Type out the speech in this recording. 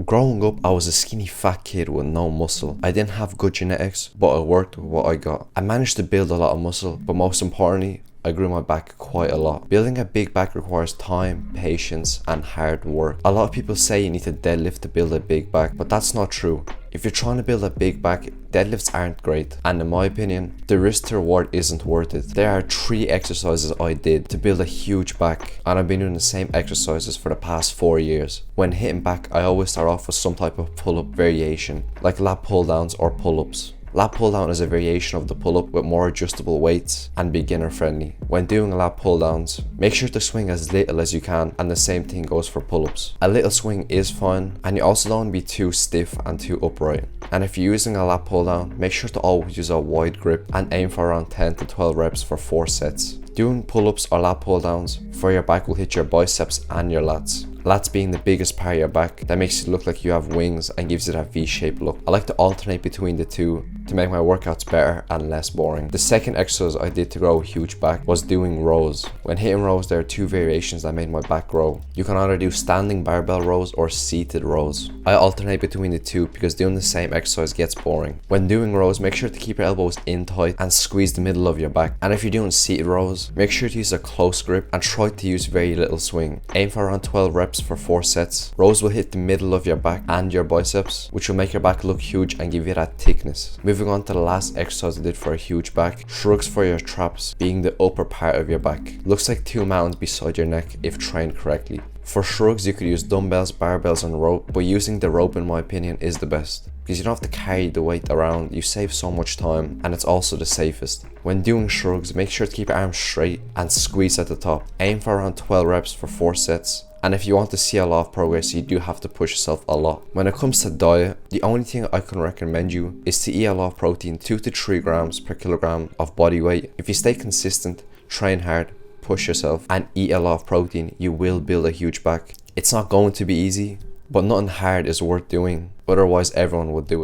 Growing up, I was a skinny fat kid with no muscle. I didn't have good genetics, but I worked with what I got. I managed to build a lot of muscle, but most importantly, I grew my back quite a lot. Building a big back requires time, patience, and hard work. A lot of people say you need to deadlift to build a big back, but that's not true. If you're trying to build a big back, deadlifts aren't great, and in my opinion, the risk to reward isn't worth it. There are 3 exercises I did to build a huge back, and I've been doing the same exercises for the past 4 years. When hitting back, I always start off with some type of pull-up variation, like lat pull-downs or pull-ups. Lat pull down is a variation of the pull up with more adjustable weights and beginner friendly. When doing lat pull downs, make sure to swing as little as you can, and the same thing goes for pull ups. A little swing is fine, and you also don't want to be too stiff and too upright. And if you're using a lat pull down, make sure to always use a wide grip and aim for around 10 to 12 reps for 4 sets. Doing pull ups or lat pull downs for your back will hit your biceps and your lats. Lats being the biggest part of your back that makes it look like you have wings and gives it a V-shaped look. I like to alternate between the two to make my workouts better and less boring. The second exercise I did to grow a huge back was doing rows. When hitting rows, there are 2 variations that made my back grow. You can either do standing barbell rows or seated rows. I alternate between the two because doing the same exercise gets boring. When doing rows, make sure to keep your elbows in tight and squeeze the middle of your back. And if you're doing seated rows, make sure to use a close grip and try to use very little swing. Aim for around 12 reps for 4 sets. Rows will hit the middle of your back and your biceps, which will make your back look huge and give you that thickness. Moving on to the last exercise I did for a huge back, shrugs for your traps, being the upper part of your back. Looks like 2 mountains beside your neck if trained correctly. For shrugs, you could use dumbbells, barbells, and rope, but using the rope in my opinion is the best, because you don't have to carry the weight around. You save so much time, and it's also the safest. When doing shrugs, make sure to keep your arms straight and squeeze at the top. Aim for around 12 reps for 4 sets. And if you want to see a lot of progress, you do have to push yourself a lot. When it comes to diet, the only thing I can recommend you is to eat a lot of protein, 2 to 3 grams per kilogram of body weight. If you stay consistent, train hard, push yourself, and eat a lot of protein, you will build a huge back. It's not going to be easy, but nothing hard is worth doing. Otherwise, everyone would do it.